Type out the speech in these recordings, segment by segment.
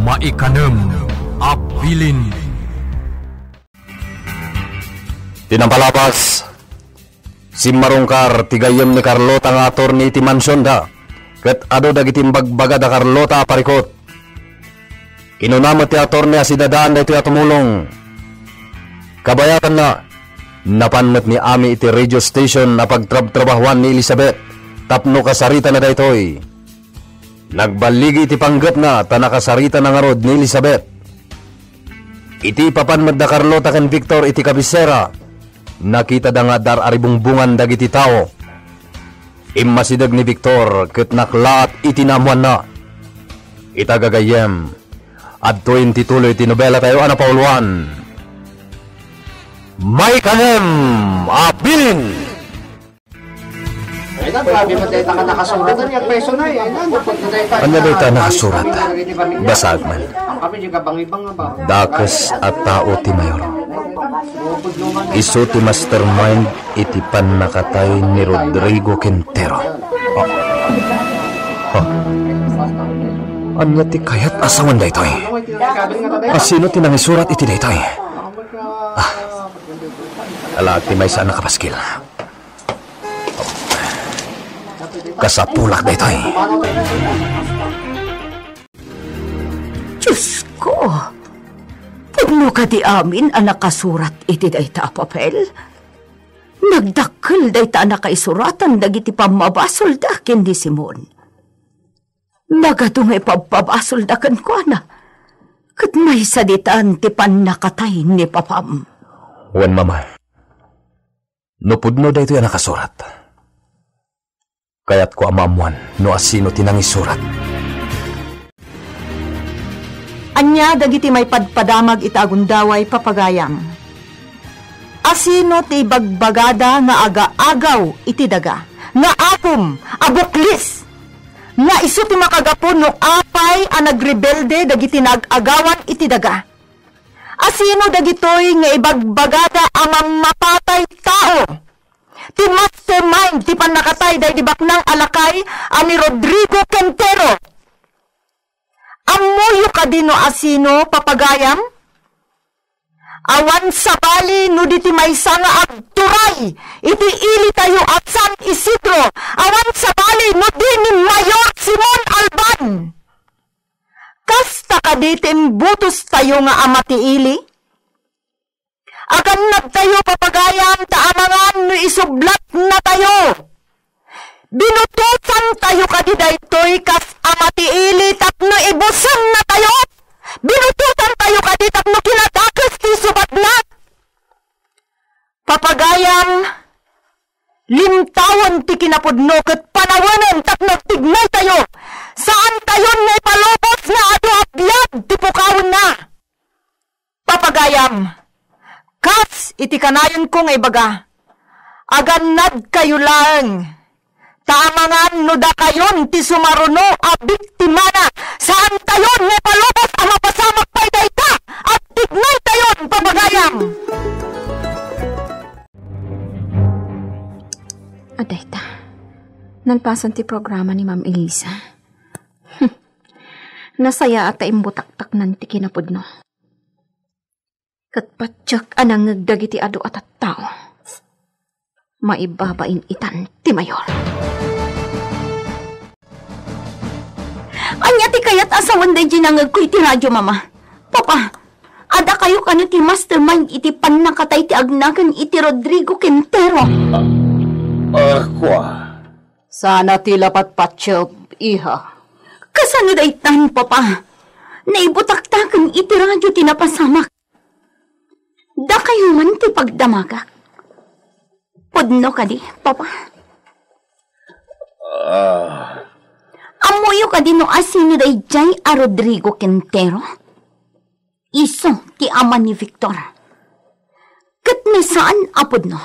Maikanem Abilin. Tinampalapas si Marungkar tigayem ni Carlota nga attorney iti mansyon da ket ado dagiti bagbaga da Carlota parikot. Inunamot ti attorney asidadaan da iti atumulong. Kabayatan na napanmet ni Ami iti radio station na pagtrab-trabahuan ni Elizabeth tapno kasarita na daytoy. Nagbaligi iti panggap na tanakasarita na nga rod ni Elizabeth. Iti papanmet da Carlota ken Victor iti kabisera. Nakita da nga dar aribungbungan dagiti tao. Immasidag ni Victor ket naklat itinamuan na. Itagagayem at 20 tuloy tinobela tayo ana pauluan. Maikanem Abilin. Anya daw ta nakasurat? Basag man. Dakes at tao ti mayor. Isu ti mastermind iti panakatay ni Rodrigo Quintero. Anya ti kayat asawan daytoy? Asino ti nangisurat iti daytoy? Ala ti may saan nakapaskil. Kasapulak daytoy. Diyos ko! Pagno ka di amin ang nakasurat iti dayta papel. Nagdakkel dayta nakasuratan dagiti pamabasol da ken di Simon. Nagadungay pababasol da ken ko na. Ket may saditan ti pannakatay ni papam. Wen mama. Nupudno dayto ang nakasurat. Kaya't ko amamuan no asino tinangisurat. Anya dagiti may padpadamag itagundaway papagayam. Asino ti bagbagada nga aga-agaw iti daga, nga apom, abuklis, nga isu ti makagapon no apay a nagrebelde dagiti nag-agawan iti daga. Asino dagitoy nga ibagbagada amang mapatay tao. Ti mastermind ti panakatay day di baknang alakay ani Rodrigo Quintero. Amuyo ka dino asino papagayam? Awan sa bali no diti may nga agturay iti ili tayo at San Isidro. Awan sa bali no di ni Mayor Simon Alban. Kasta ka ditim butos tayo nga amati ili? Agan nagtayo papagayam taamangan no isublat na tayo. Binutusan tayo kadiday toy kas amati ili tapno ibusan na tayo. Binutusan tayo kadi tapno kinadakes ti subat na. Papagayam, limtawan ti kinapudno ket panawanan tapno tignay tayo. Saan tayo na ipalobos na ado abiyad ti pukawon na. Papagayam, kas iti kanayon kong ibaga. Aganad kayo lang. Taamangan no da kayon ti sumaruno a biktima na. Saan tayon nga palubos ang mapasamak pa'y dayta at tignay tayon papagayam. Adayta, nalpasan ti programa ni Ma'am Elisa. Nasaya at imbutaktak nan ti kinapudno. Katpatsak anang nagdagiti ado at tao. Maibabain itan ti mayor. Anya ti kayat asawan day ginangag ko iti radyo, mama. Papa, ada kayo kano ti mastermind iti pannakatay ti agnagan iti Rodrigo Quintero. Kwa. Sana ti lapat patsyop, iha. Kasano day tan, papa? Naibutaktakan iti radyo ti napasamak. Da kayo man ti pagdamagak. Pudno ka di, papa? Amuyo ka di no asino day jay a Rodrigo Quintero? Iso ti ama ni Victor. Kat ni saan apod no?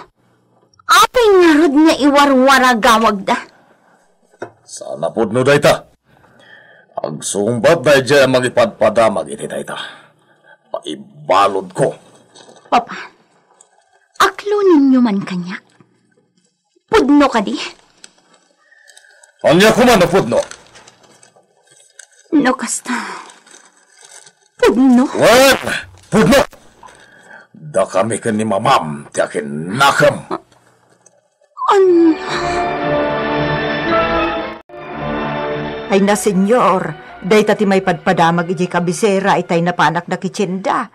Apay nga rod nga iwarwara gawag da? Saan apod no dayta? Agsumbat day jay ang magipadpadamag iti dayta. Paibalod ko. Papa, aklo ninyo man kanyak. Pudno ka di? Anya ko man na pudno. No kasta. Pudno? Wan! Pudno! Da kami ka ni mamam, ti akin nakam. Ay na, senyor, day tati may padpadamag iji kabisera itay napanak na kitsyenda.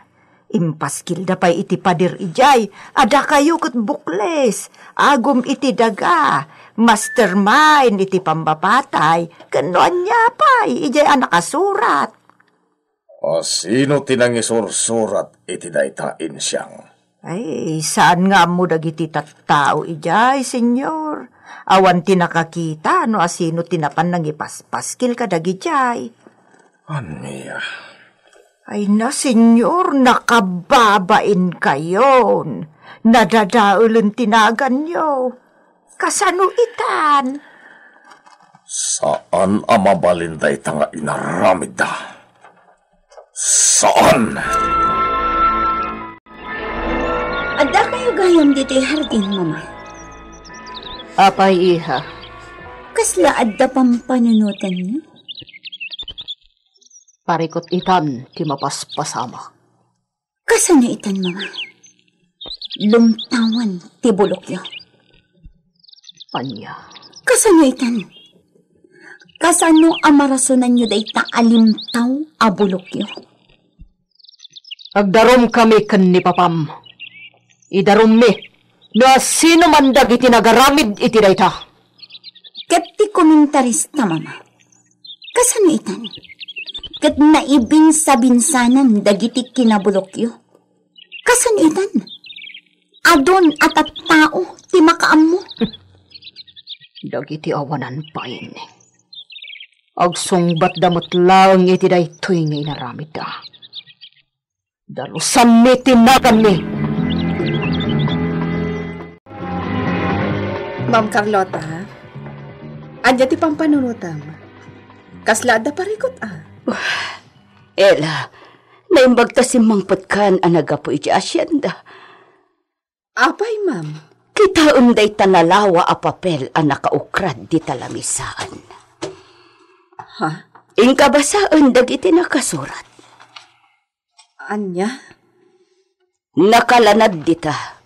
Impaskil da pa'y iti padir ijay, ada kayo kat bukles, agum iti daga, mastermind iti pambapatay, kanoan niya pa'y ijay ang nakasurat. O sino tinangisursurat iti daytain siyang? Ay, saan nga mo dagiti tattao ijay, senyor? Awan tinakakita no asino tinapan nang ipaspaskil ka dagijay. Aniya? Ay na, senyor, nakababain kayon. Nadadaulen tinagan nyo. Kasano itan? Saan ang mabalinday tanga inaramid da? Saan? Ada kayo gayam dito hardin, mama. Apay, iha. Kasla adda pang panunutan niyo? Parikot itan, ti mapaspasama. Kasano itan, mama? Lumtawan, ti bulokyo. Anya. Kasano itan? Kasano amarasunan niyo day taalimtaw a bulokyo? Agdarom kami kan ni papam. Idarom mi. Na sino man dagiti nagaramid iti dayta. Ket ti komentarista, mama. Kasano itan? Ket naibin sa binsanan dagiti kinabulokyo. Kasano itan? Adon at tao ti makaam mo. Dagiti awanan pain. Agsungbat damot lang iti daytoy ngay naramid da. Dalusan mi tinagan mi. Ma'am Carlota, adya ti pampanunutam. Kasla da parikot Ela, naimbag ta si mangpot kan anagapo iti asyenda. Apay, ma'am. Kita unday tanalawa a papel ang nakaukrad di talamisaan. Ha? Ingkabasaan dagiti nakasurat. Anya? Nakalanad dita.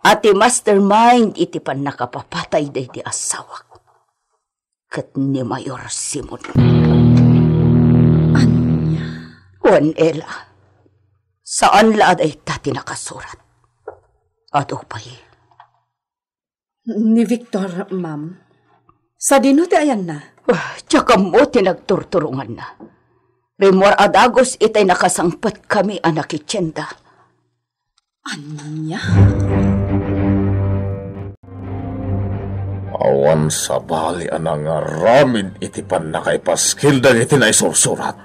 Ati mastermind iti pan nakapapatay day di asawak. Kat ni Mayor Simon. Anya? Juan Ela, saan laad ay tati nakasurat? At upay. Ni Victor, ma'am. Sa dino ti ayan na. Tsaka mo tinagturturungan na. Remor adagos itay nakasangpat kami anak ityenda. Anya? Awan sa bali anang ramin iti pan nakaipaskil da iti na isursurat.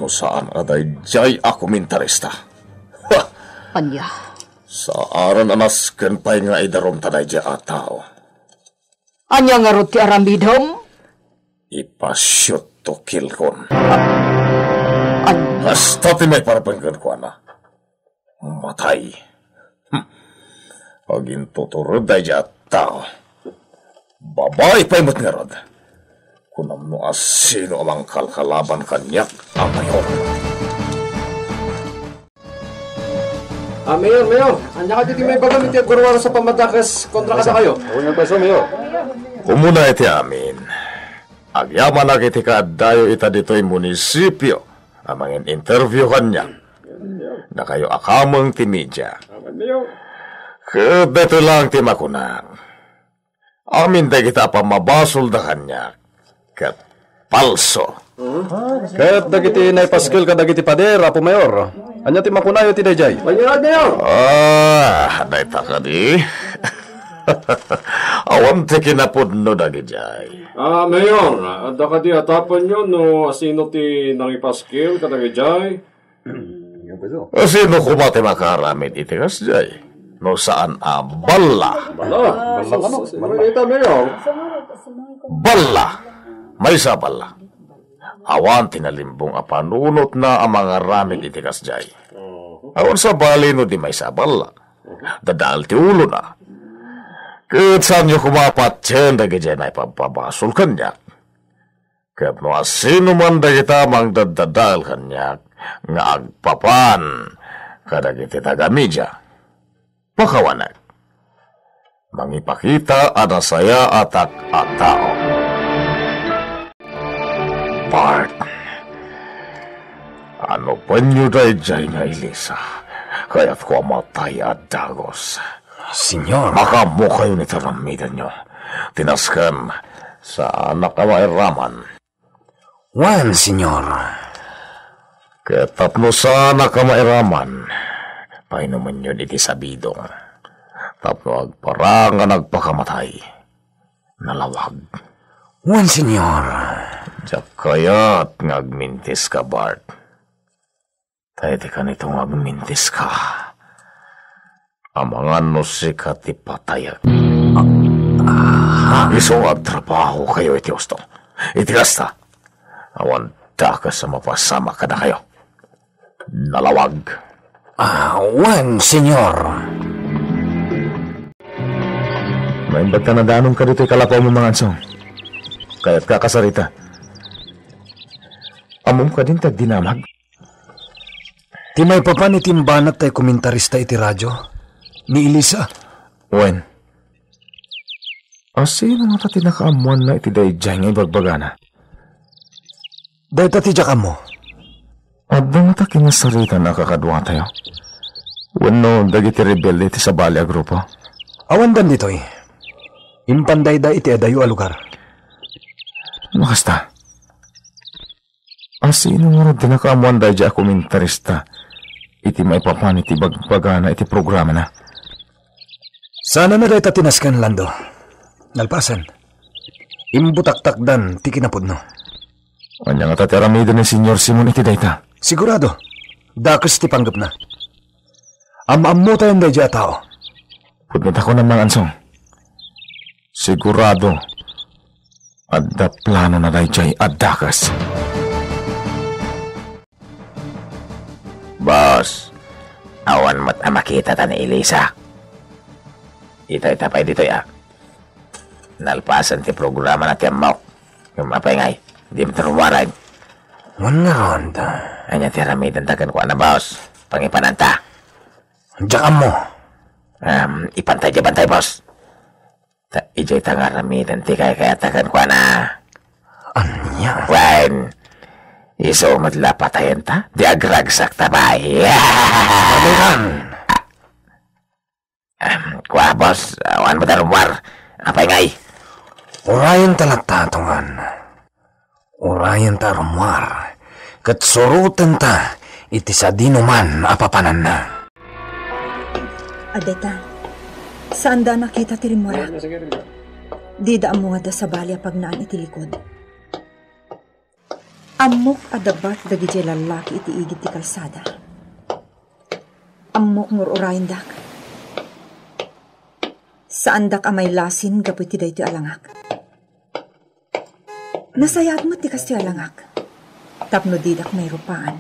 No saan aday jay a komentarista. Ha! Anya. Sa aran anas ken pay nga idarom taday jay a tao. Anya nga rot ti aramidom? Ipasyot to kill kon. Anya. Hasta ti may parapanggan ko na. Matay. Agin tuturod day jay a tao. Babae pa imot nga rod. Kunam no asino amang kalkalaban kanyak ang mayor. Mayor. Anya ka dito may bagamit yung gurwara sa pamadakas kontra ka kayo. Huwag nagpaso, Mayor. Kumuna iti amin. Agyaman na kiti kaadayo ita dito'y munisipyo. Amangin interview kanya. Na kayo akamang ti media. Kadito lang ti makunang. Amin da kita pa mabasol da kanya. Kat palso. Kat dagiti naipaskil ka dagiti pader, Apo Mayor. Anya ti makunayo ti dayjay. Mayor! Day ka di. Awam ti kinapudno dagijay. Mayor, adda ka di atapan nyo no asino ti nangipaskil ka dagijay. Asino kumati makaramid iti kasjay. No saan balla. Bala ka no. Marita, Mayor. Balla. May sa balla. Awan tinalimbong apanunot na ang mga ramid iti kasjay. Awan sa balino di may sa balla. Dadal ti ulo na. Kat saan nyo kumapat siya dagijay na ipapabasol kanyak. Kat no asino man dagita mang dadadal kanyak. nga agpapan kadagiti taga-media. Pakawanag, mangipakita ana saya atak at tao. Bart, ano pa nyo dayjay nga Elisa? Kaya't ko amatay at dagos. Senyor. Makamo kayo ni taramidan nyo. Tinaskan sa anak na mairaman. Wan, senyor. Kaya tapno sa anak na mairaman, painuman yun iti sabidong. Tapno agparang nga nagpakamatay. Nalawag. Wan, senyor. Diyak kaya't ngagmintis ka, Bart. Tayo ka nitong agmintis ka. Amangan no si katipatayag. Isong agtrabaho kayo iti ustong. Iti kasta. Awan da ka sa mapasama ka na kayo. Nalawag. Wan, senyor. May imbag ka na danong ka dito'y kalapaw mo mga ansong. Kaya't kakasarita. Amom ka din tagdinamag. Ti may papan itimbanat tayo komentarista iti radyo. Ni Elisa. Wen. Sino nga ta tinakaamuan na iti dayjay nga ibagbagana? Dahi ta ti dyak mo. Adda nga ta kinasarita na kakadwa tayo. Wano dagiti rebelde iti sabali a grupo. Awan dan dito'y. Impanday da iti adayo a lugar. Makasta. Sino nga tinakaamuan dayjay a komentarista? Iti maipapan iti bagbagana iti programa na. Sana na dahi ta tinaskan, Lando. Nalpasan. Imbutaktakdan ti kinapudno. Anya nga tatiramido ni Senyor Simon iti dayta. Sigurado. Dakas ti panggap na. Am-ammo tayong dahi a tao. Pudnot ako ng mga ansong. Sigurado. Adda plano na dahi at dakas. Boss, awan mo't makita ta ni Elisa. Itay-tapay dito ya. Nalpasan ti programa na tiyamok. Yung mapay di mo tarumaran. Wan nga ronda. Anya ti ramidan tagan ko na, boss. Pangipananta. Diyan mo. Ipantay di bantay, boss. Ijay ta nga ramidan ti kaya tagan ko na. Anya? Wan. Iso madlapatayan ta? Di agragsak tabay. Paliran. Kwa, boss. Awan mo tarumar. Apay ngay. Urayan talatatungan. Urayan tarumar. Kat surutan ta. Iti sa dinuman apapanan na. Adeta, saan da nakita ti rimura? Di da amuha da sa balya pagnaan iti likod. Amok adabat dagiti lalaki iti igit ti kalsada. Amok ngururayan dak. Saan dak amay lasin gapu iti daytoy alangak. Nasayat mo ti kastoy alangak. Tapno didak may rupaan.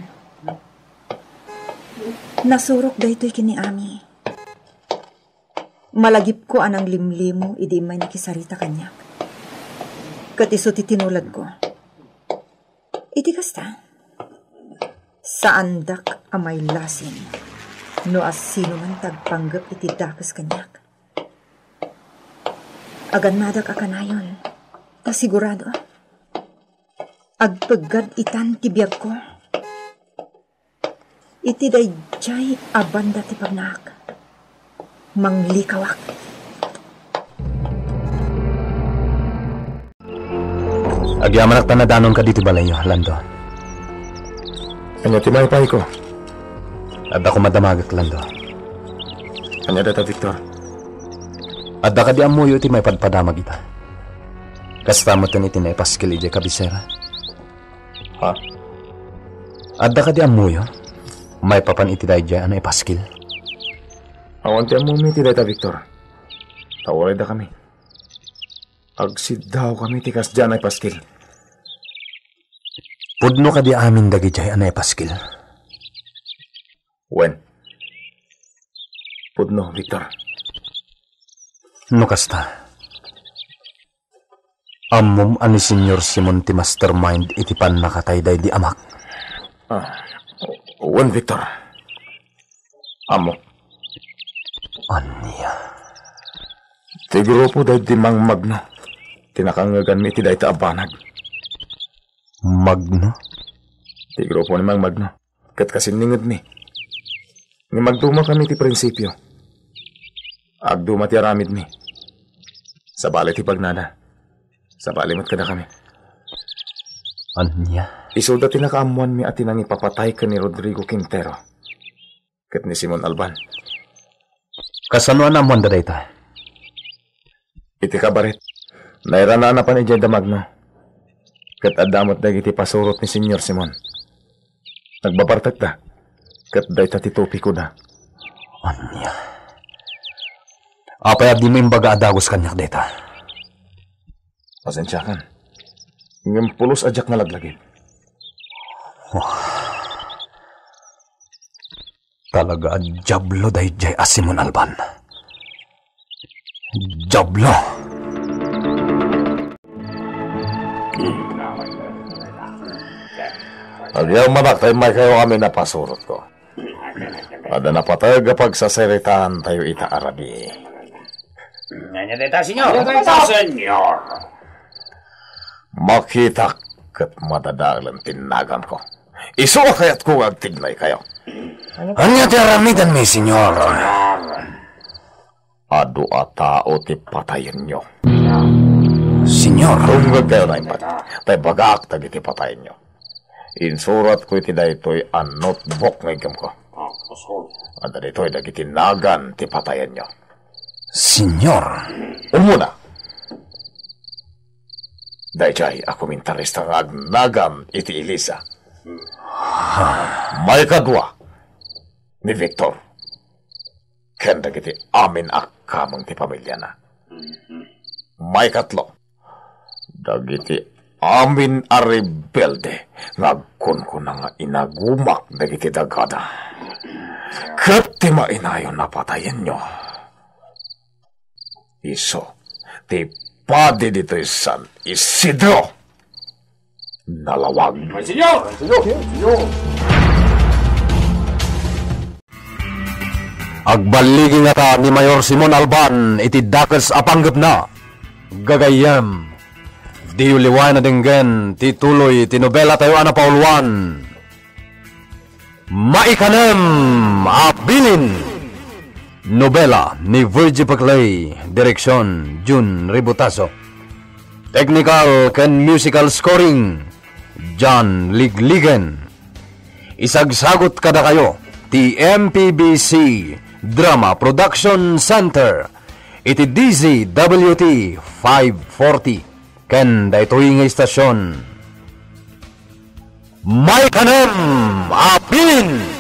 Nasurok daytoy kini ami. Malagip ko anang limlimo idi may nakisarita kanyak. Kat iso ti tinulad ko. Iti kasta, saan dak amay lasin, no as sino man tagpanggap iti dakas kanyak. Agan madak akanayon, ta sigurado. Agpagad itan ti biyag ko. Iti dayjay abanda ti pagnak. Manglikawak. Agyamanak tanadanon ka dito balayo, Lando. Anya timaypay ko. Adda ko madamagak, Lando. Anya data, Victor. Adda ka di amuyo iti may padpadamag ita. Kastamotan iti na ipaskil iti kabisera. Ha? Adda ka di amuyo. May papan iti dayjay na ipaskil. Awan ti amumiti data, Victor. Tawaray da kami. Agsidaw kami ti kasdyan ay paskil. Pudno ka di amin dagijay anay paskil. Wen? Pudno, Victor. No kasta. Ammom ani Senyor Simon ti mastermind iti pan nakatayday di amak. Wan Victor. Amo. Anya? Ti grupo dahil di mang magno. Tinakangagan mi ti dahil taabanag. Magno? Ti grupo ni mang magno. Kat kasiningad mi. Nga magduma kami ti prinsipyo. Agduma ti aramid mi. Sa bali ti pagnana. Sa bali mat kada kami. Anya? Isulda ti nakaamuan mi at tinang ipapatay ka ni Rodrigo Quintero. Kat ni Simon Alban. Kasanuan na mo ang data? Iti kabaret. Nairana na pa ni Jeda Magno. Kat adamot na iti pasurot ni Senyor Simon. Nagbabartag ta. Kat day tatitupi ko na. Anya? Apay abdi mo yung baga adagos kanyak data. Pasensya kan. Ngam pulos ajak na laglagin. Talaga jablo dahi jay Simon Alban. Jablo. Agyaw manak tayo may kayo kami napasurot ko. Ada na patay kapag saseritaan tayo itaarabi. Nanyadeta, senyor. Nanyadeta, senyor. Makita kat madadalan tinagan ko. Iso kaya't kung agtignay kayo. Anya ti aramidan mi, senyor? Ado a tao ti patayin nyo. Senyor? Tunggag kayo na impat. Tay bagak tagi ti patayin nyo. Insurat ko iti daytoy a notebook ng igam ko. Ada ditoy dagi tinagan ti patayin nyo. Senyor? Umuna. Dayjay ako mintarista nga agnagam iti Elisa. May kadwa ni Victor. Kanda kiti amin akamang ti pamilya na. May katlo. Dagiti amin a rebelde. Ngagkon ko na nga inagumak dagiti dagada. Kat ti mainayon na patayin nyo. Iso, ti padi dito San Isidro. Nalawag. Senyor! Senyor! Agbaligi nga ta ni Mayor Simon Alban iti dakes apanggap na. Gagayam. Di uliwan na dinggen ti tuloy ti nobela tayo ana pauluan. Maikanem abilin. Nobela ni Virgie Paclay, direksyon June Ributaso. Technical ken musical scoring John Ligligen. Isagsagot kada kayo ti MPBC Drama Production Center iti DZWT 540 ken daytoy nga istasyon. May kanem apin!